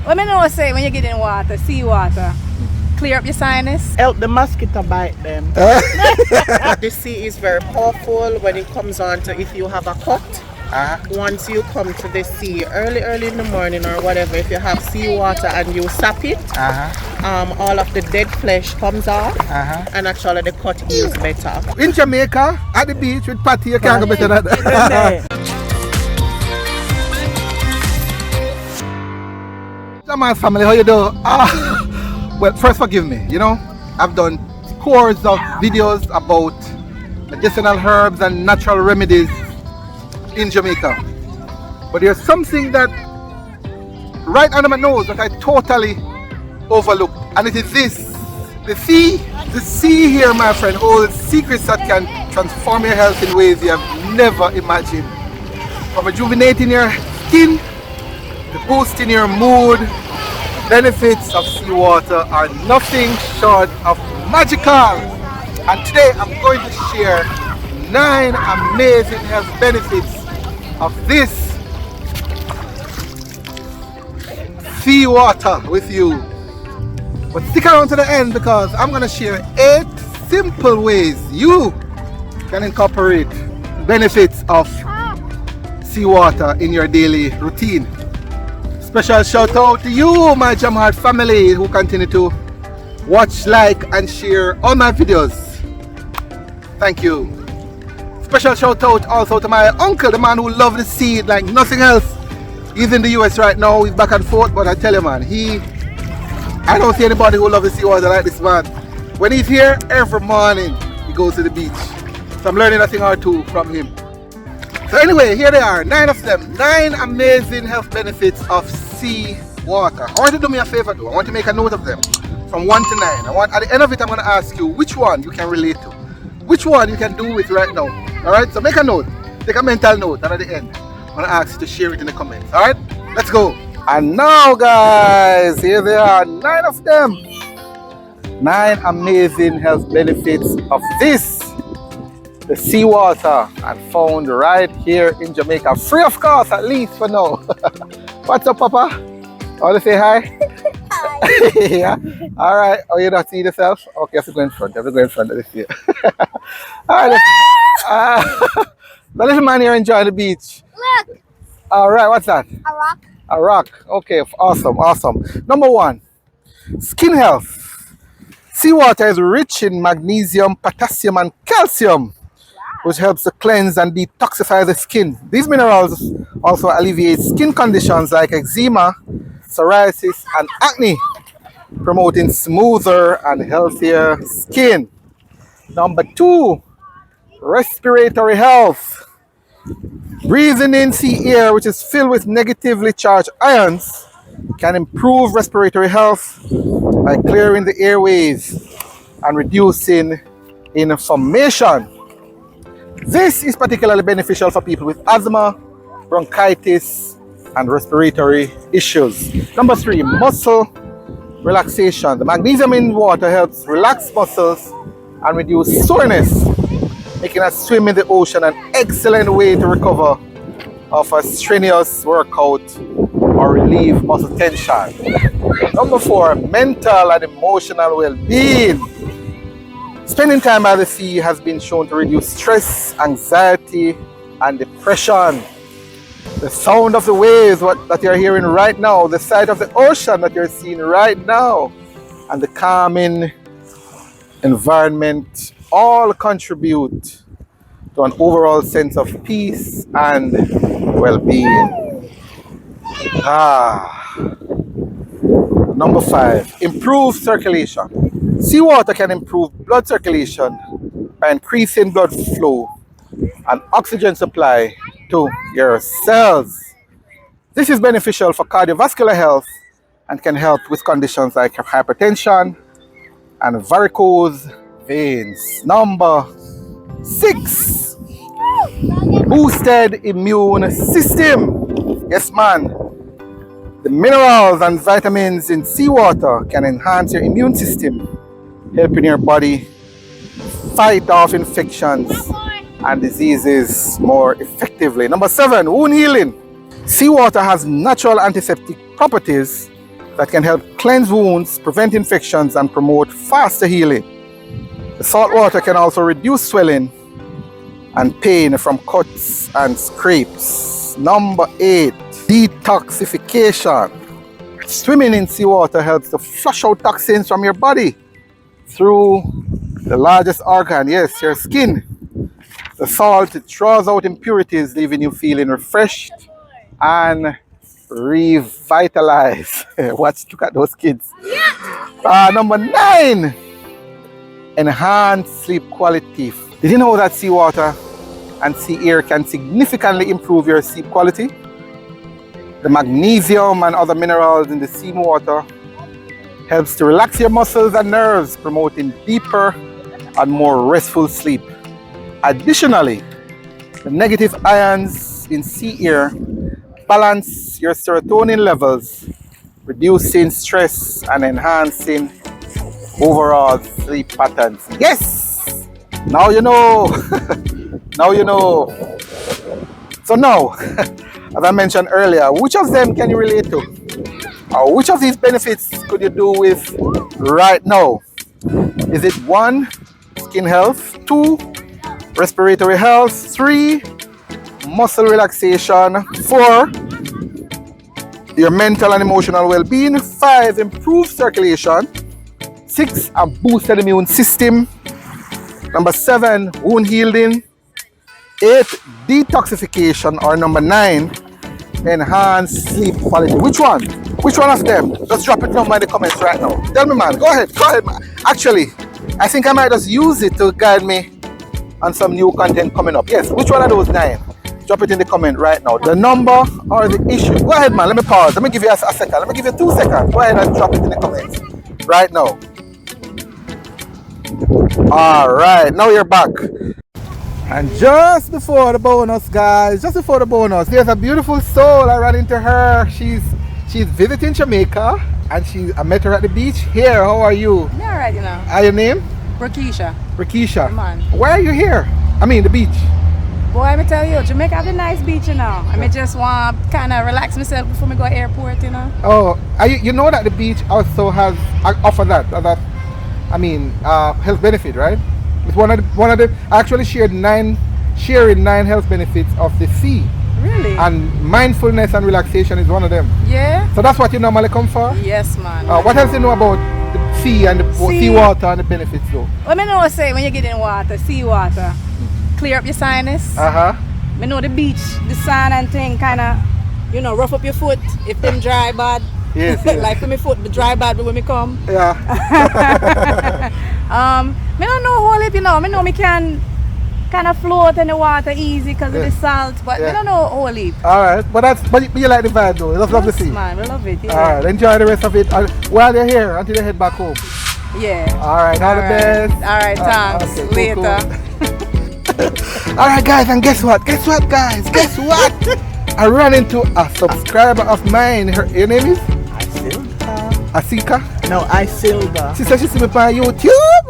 What I know say when you get in water, seawater, clear up your sinus? Help the mosquito bite them. The sea is very powerful when it comes on to if you have a cut. Once you come to the sea early in the morning or whatever, if you have seawater and you sap it, all of the dead flesh comes off and actually the cut heals better. In Jamaica, at the beach with Patty, you can't go better than that. My family, how you do? Well, first forgive me, you know, I've done scores of videos about medicinal herbs and natural remedies in Jamaica, but there's something that right under my nose that I totally overlooked, and it is this: the sea here, my friend, holds secrets that can transform your health in ways you have never imagined. From rejuvenating your skin to boosting your mood, benefits of seawater are nothing short of magical. And today I'm going to share 9 amazing health benefits of this seawater with you. But stick around to the end because I'm going to share 8 simple ways you can incorporate benefits of seawater in your daily routine. Special shout out to you, my Jam Heart family, who continue to watch, like and share all my videos. Thank you. Special shout out also to my uncle, the man who loves the sea like nothing else. He's in the US right now, he's back and forth, but I tell you man, I don't see anybody who loves the seawater like this man. When he's here, every morning he goes to the beach. So I'm learning a thing or two from him. So anyway, here they are, 9 of them. 9 amazing health benefits of seawater. I want you to do me a favor though. I want to make a note of them from 1 to 9. At the end of it, I'm going to ask you which one you can relate to. Which one you can do with right now. Alright, so make a note. Take a mental note, and at the end, I'm going to ask you to share it in the comments. Alright, let's go. And now guys, here they are, 9 of them. 9 amazing health benefits of the seawater, and found right here in Jamaica. Free of cost, at least for now. What's up, Papa? Want to say hi? Hi. Yeah. All right. Oh, you not see yourself? Okay, you have to go in front. You have to go in front of this year. All right. The little man here enjoying the beach. Look. All right. What's that? A rock. A rock. Okay. Awesome. Awesome. Number 1, skin health. Seawater is rich in magnesium, potassium, and calcium, which helps to cleanse and detoxify the skin. These minerals also alleviate skin conditions like eczema, psoriasis, and acne, promoting smoother and healthier skin. Number 2, respiratory health. Breathing in sea air, which is filled with negatively charged ions, can improve respiratory health by clearing the airways and reducing inflammation. This is particularly beneficial for people with asthma, bronchitis, and respiratory issues. Number 3, muscle relaxation. The magnesium in water helps relax muscles and reduce soreness, making a swim in the ocean an excellent way to recover of a strenuous workout or relieve muscle tension. Number 4, mental and emotional well-being. Spending time by the sea has been shown to reduce stress, anxiety, and depression. The sound of the waves that you're hearing right now, the sight of the ocean that you're seeing right now, and the calming environment all contribute to an overall sense of peace and well-being. Number 5, improve circulation. Seawater can improve blood circulation by increasing blood flow and oxygen supply to your cells. This is beneficial for cardiovascular health and can help with conditions like hypertension and varicose veins. Number 6, boosted immune system. Yes, man. The minerals and vitamins in seawater can enhance your immune system, helping your body fight off infections and diseases more effectively. Number 7, wound healing. Seawater has natural antiseptic properties that can help cleanse wounds, prevent infections, and promote faster healing. The salt water can also reduce swelling and pain from cuts and scrapes. Number 8, detoxification. Swimming in seawater helps to flush out toxins from your body through the largest organ, yes, your skin. The salt, it draws out impurities, leaving you feeling refreshed and revitalized. Look at those kids. Number 9, enhanced sleep quality. Did you know that seawater and sea air can significantly improve your sleep quality? The magnesium and other minerals in the seawater helps to relax your muscles and nerves, promoting deeper and more restful sleep. Additionally, the negative ions in sea air balance your serotonin levels, reducing stress and enhancing overall sleep patterns. Yes! Now you know. Now you know. So now, as I mentioned earlier, which of them can you relate to? Or which of these benefits could you do with right now? Is it 1, skin health, 2, respiratory health, 3, muscle relaxation, 4, your mental and emotional well-being, 5, improved circulation, 6, a boosted immune system, number 7, wound healing, 8, detoxification, or number 9, enhanced sleep quality. Which one? Which one of them? Just drop it down in the comments right now. Tell me, man. Go ahead, man. Actually, I think I might just use it to guide me on some new content coming up. Yes, which one of those 9? Drop it in the comment right now. The number or the issue. Go ahead, man. Let me pause. Let me give you a second. Let me give you 2 seconds. Go ahead and drop it in the comments right now. All right, now you're back. And just before the bonus, guys, just before the bonus, there's a beautiful soul. I ran into her. She's visiting Jamaica, and I met her at the beach. Here, how are you? Yeah, alright, you know. Your name? Rakisha. Rakisha. Man. Why are you here? I mean, the beach. Boy, I tell you, Jamaica have a nice beach, you know. I just want to kind of relax myself before I go to airport, you know. Oh, you know that the beach also has offer that health benefit, right? It's one of the I actually sharing 9 health benefits of the sea. Really? And mindfulness and relaxation is one of them. Yeah. So that's what you normally come for? Yes, man. What else do you know about the sea and the seawater and the benefits though? Well, I know say when you get in water, seawater, clear up your sinus. I know the beach, the sand and thing kind of, rough up your foot if them dry bad. Yes. Like for my foot, the dry bad when me come. Yeah. Me don't know whole heap, I know me can kind of float in the water easy because of the salt, but me don't know whole heap. Alright, but you like the vibe though, you love the sea. Man, we love it, yeah. Alright, enjoy the rest of it while you're here until you head back home. Yeah. Alright, all the best. Alright, thanks. Okay, Later. Cool. Alright guys, and guess what? Guess what guys? Guess what? I ran into a subscriber of mine. Your name is? Asika? No, Isilda. She said she see me on YouTube.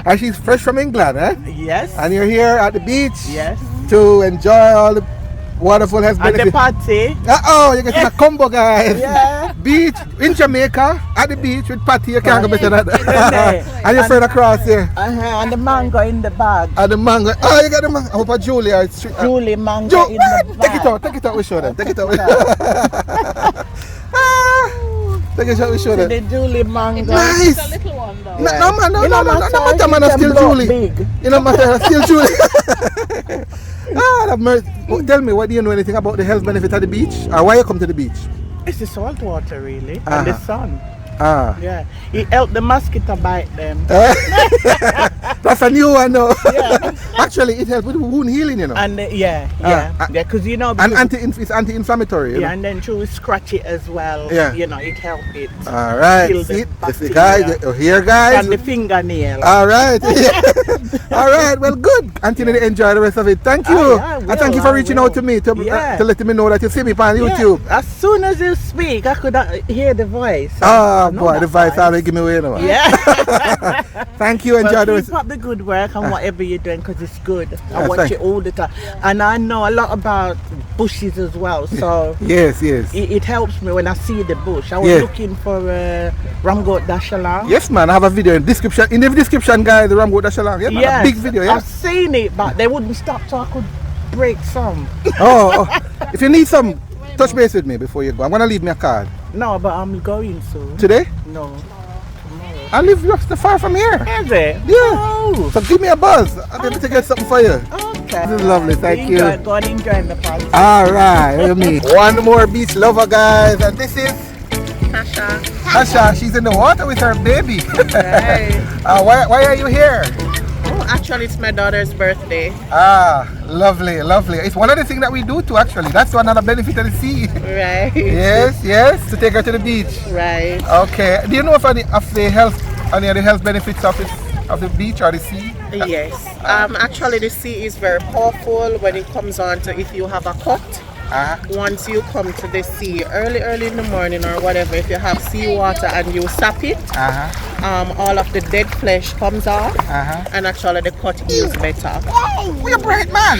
And she's fresh from England, eh? Yes. And you're here at the beach. Yes. To enjoy all the wonderful health benefits. At the party. You're getting a combo, guys. Yeah. Beach in Jamaica at the beach with party. You can't go better than that. And your friend across here. And the mango in the bag. And the mango. Oh, you got the mango. I hope Julia. Julie mango in the bag. Take it out. We show them. Take it out. Take it out. We show them. The Julie mango. Nice. It's a little one though. No matter, still Julie. Big. You know matter, still Julie. Tell me, what do you know anything about the health benefit at the beach? Or why you come to the beach? It's the salt water really, and the sun. Yeah, it helped the mosquito bite them. That's a new one though. Yeah. Actually, it helps with wound healing, And because and it's anti-inflammatory. And then through scratch it as well. Yeah. It helps it. All right. See, the guys here, guys. And the fingernail. All right. All right. Well, good. Until you enjoy the rest of it. Thank you. And thank you for reaching out to me to let me know that you see me on YouTube. As soon as you speak, I could hear the voice. Oh boy, the advice already give me away now. Yeah. Thank you. Enjoy the Keep up the good work and whatever you're doing because it's good. I Yeah, watch thank- it all the time. And I know a lot about bushes as well. So Yes, yes. it helps me when I see the bush. I was Yeah. looking for Ramgot Dashala. Yes, man. I have a video in description. In the description, guys, the Rambo Dashalang. Yeah, man. Yes, A big video. Yeah. I've seen it, but they wouldn't stop so I could break some. Oh, if you need some, touch base with me before you go. I'm gonna leave me a card No, but I'm going soon. today. No. I live just far from here. Is it? Yeah. Oh. So give me a buzz. I'll be able to get something for you. Okay. This is lovely. Thank you. Go and enjoy the party. All right. Look at me. One more beach lover, guys, and this is Tasha. Tasha. She's in the water with her baby. Right. Why are you here? Oh, actually, it's my daughter's birthday. Ah, lovely, lovely. It's one of the things that we do too, actually. That's another benefit of the sea. Right. Yes, yes, to take her to the beach. Right. Okay. Do you know of any of the health benefits of the beach or the sea? Yes. Actually, the sea is very powerful when it comes on to if you have a cut. Once you come to the sea early in the morning or whatever, if you have seawater and you sap it, all of the dead flesh comes off, and actually the cut heals better. Oh, you're bright, man.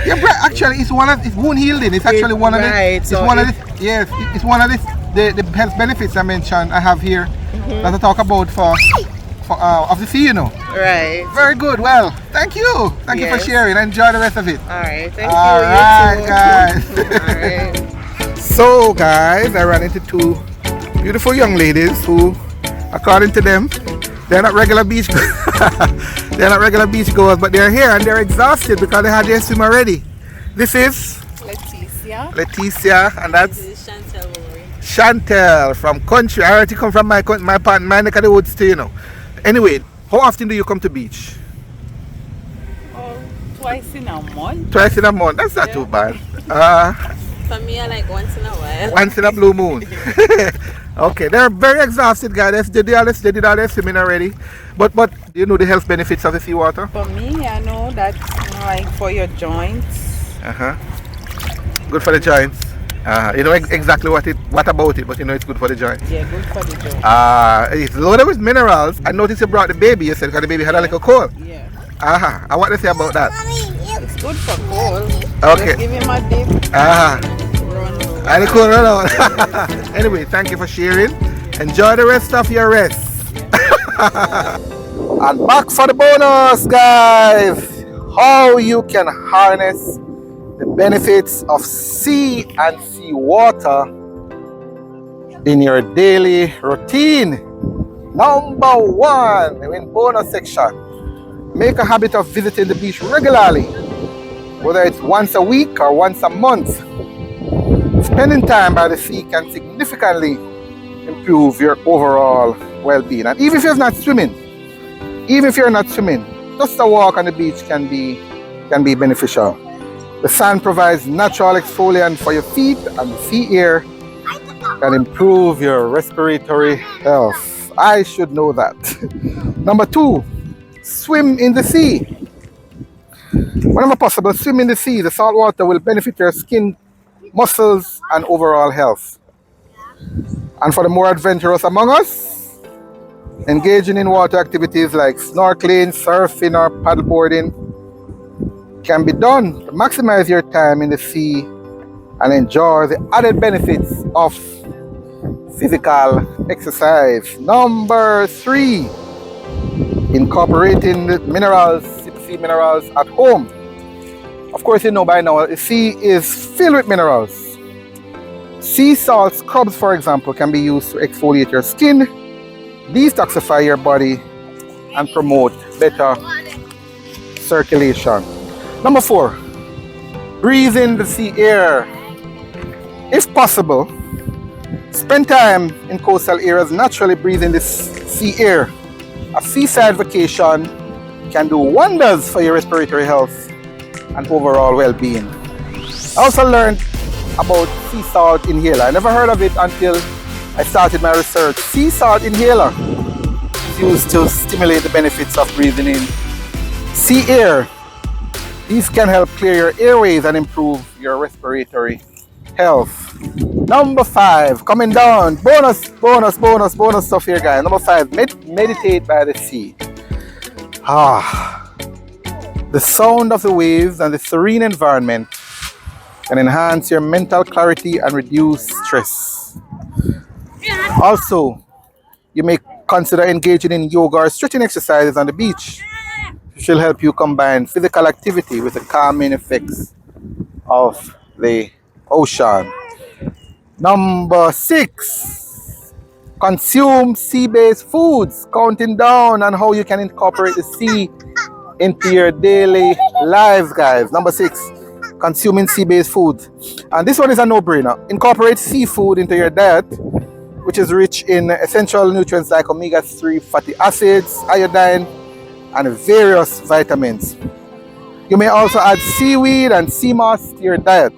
You're bright. Actually, it's wound healing. It's actually one of the. Right, It's so one of the. Yes, it's one of the health benefits I mentioned. I have here that I talk about for of the sea, you know. Right. Very good. Well, thank you. Thank you for Yes. sharing. Enjoy the rest of it. All right. Thank All you. right, You too. guys. All right. So, guys, I ran into two beautiful young ladies who, according to them, they're not regular beach they're not regular beach goers, but they're here and they're exhausted because they had their swim already. This is Leticia, and that's Chantel from country. I already come from my part, my neck of the woods too, you know. Anyway, how often do you come to beach? Twice in a month. Twice in a month. That's not too bad. For me, I like once in a while. Once in a blue moon. Okay, they're very exhausted, guys. They did all their swimming already. But do you know the health benefits of the seawater? For me, I know that's like for your joints. Good for the joints. You know exactly what about it, but you know it's good for the joints. Yeah, good for the joints. It's loaded with minerals. I noticed you brought the baby, you said, because the baby had a little cold. Yeah. I want to say about that. It's good for cold. Okay. Just give him a dip. Run over. And it could run out. Anyway, thank you for sharing. Enjoy the rest of your rest. And back for the bonus, guys. How you can harness the benefits of sea and seawater in your daily routine. Number one, in bonus section, make a habit of visiting the beach regularly, whether it's once a week or once a month. Spending time by the sea can significantly improve your overall well-being. And even if you're not swimming, just a walk on the beach can be beneficial. The sand provides natural exfoliant for your feet, and the sea air can improve your respiratory health. I should know that. Number two, swim in the sea. Whenever possible, swim in the sea. The salt water will benefit your skin, muscles, and overall health. And for the more adventurous among us, engaging in water activities like snorkeling, surfing, or paddleboarding can be done to maximize your time in the sea and enjoy the added benefits of physical exercise. Number three, incorporating the minerals, sea minerals at home. Of course, you know by now, the sea is filled with minerals. Sea salt scrubs, for example, can be used to exfoliate your skin, detoxify your body, and promote better circulation. Number four, breathe in the sea air. If possible, spend time in coastal areas naturally breathing this sea air. A seaside vacation can do wonders for your respiratory health and overall well-being. I also learned about sea salt inhaler. I never heard of it until I started my research. Sea salt inhaler is used to stimulate the benefits of breathing in sea air. These can help clear your airways and improve your respiratory health. Number 5, coming down. Bonus stuff here, guys. Number 5, meditate by the sea. The sound of the waves and the serene environment can enhance your mental clarity and reduce stress. Also, you may consider engaging in yoga or stretching exercises on the beach, which will help you combine physical activity with the calming effects of the ocean. Number 6, consume sea-based foods. Counting down on how you can incorporate the sea into your daily lives, guys. Number 6, consuming sea-based foods. And this one is a no-brainer. Incorporate seafood into your diet, which is rich in essential nutrients like omega-3 fatty acids, iodine, and various vitamins. You may also add seaweed and sea moss to your diet.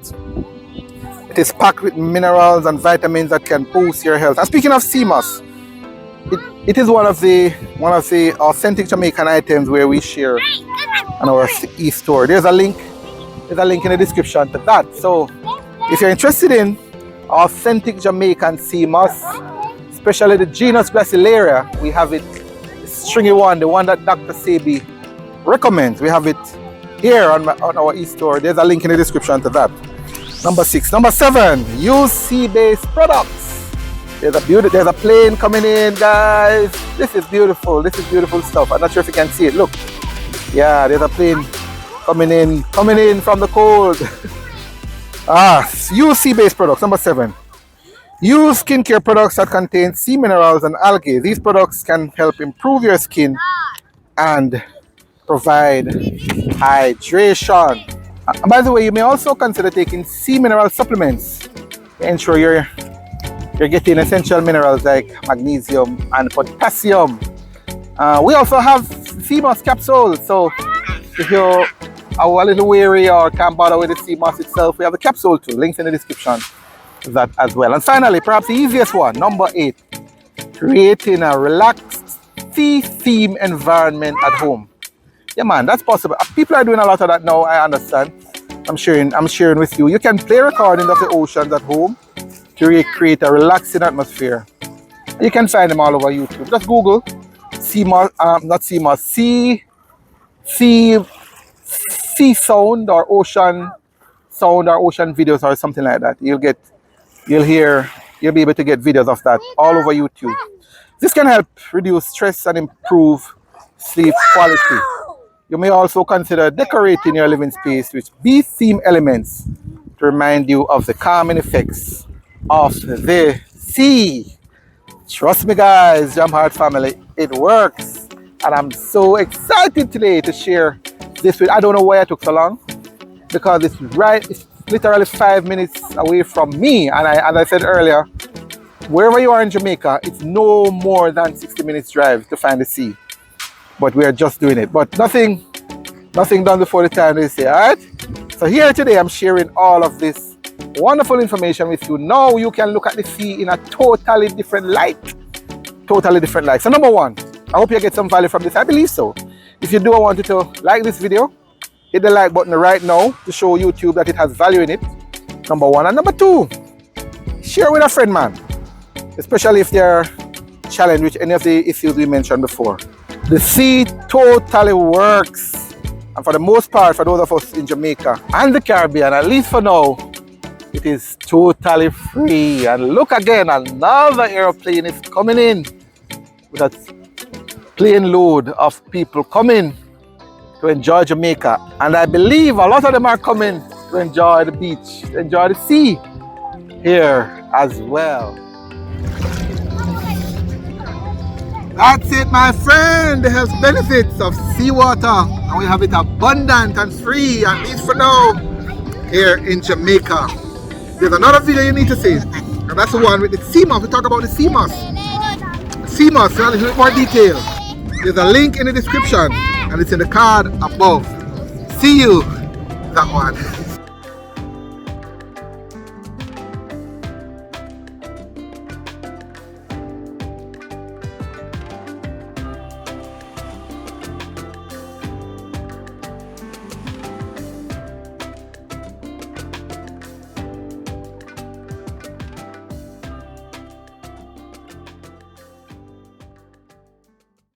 It is packed with minerals and vitamins that can boost your health. And speaking of sea moss, it is one of the authentic Jamaican items where we share on our e-store. There's a link in the description to that. So if you're interested in authentic Jamaican sea moss, especially the genus Gracilaria, we have it, the stringy one, the one that Dr. Sebi recommends. We have it here on our e-store. There's a link in the description to that. Number 6. Number 7, use sea-based products. There's a plane coming in, guys. This is beautiful. This is beautiful stuff. I'm not sure if you can see it. Look. Yeah, there's a plane coming in from the cold. Use sea-based products. Number 7. Use skincare products that contain sea minerals and algae. These products can help improve your skin and provide hydration. And by the way, you may also consider taking sea mineral supplements to ensure you're getting essential minerals like magnesium and potassium. We also have sea moss capsules. So if you're a little weary or can't bother with the sea moss itself, we have the capsule too. Links in the description to that as well. And finally, perhaps the easiest one, number 8, creating a relaxed sea theme environment at home. Yeah, man, that's possible. People are doing a lot of that now, I understand. I'm sharing with you. You can play recordings of the oceans at home to recreate a relaxing atmosphere. You can find them all over YouTube. Just Google sea sound or ocean sound or ocean videos or something like that. You'll be able to get videos of that all over YouTube. This can help reduce stress and improve sleep quality. You may also consider decorating your living space with bee theme elements to remind you of the calming effects of the sea. Trust me, guys, Jam Heart family, it works. And I'm so excited today to share this with. I don't know why I took so long, because it's literally 5 minutes away from me. And as I said earlier, wherever you are in Jamaica, it's no more than 60 minutes drive to find the sea. But we are just doing it. But nothing done before the time, they say, all right? So here today, I'm sharing all of this wonderful information with you. Now you can look at the sea in a totally different light. So number 1, I hope you get some value from this. I believe so. If you do, I want you to like this video. Hit the like button right now to show YouTube that it has value in it. Number 1. And number 2, share with a friend, man. Especially if they're challenged with any of the issues we mentioned before. The sea totally works. And for the most part, for those of us in Jamaica and the Caribbean, at least for now, it is totally free. And look again, another airplane is coming in with a plane load of people coming to enjoy Jamaica. And I believe a lot of them are coming to enjoy the beach, to enjoy the sea here as well. That's it, my friend. The health benefits of seawater, and we have it abundant and free, at least for now, here in Jamaica. There's another video you need to see, and that's the one with the sea moss. We talk about the sea moss. Sea moss, a little bit more detail. There's a link in the description, and it's in the card above. See you, that one.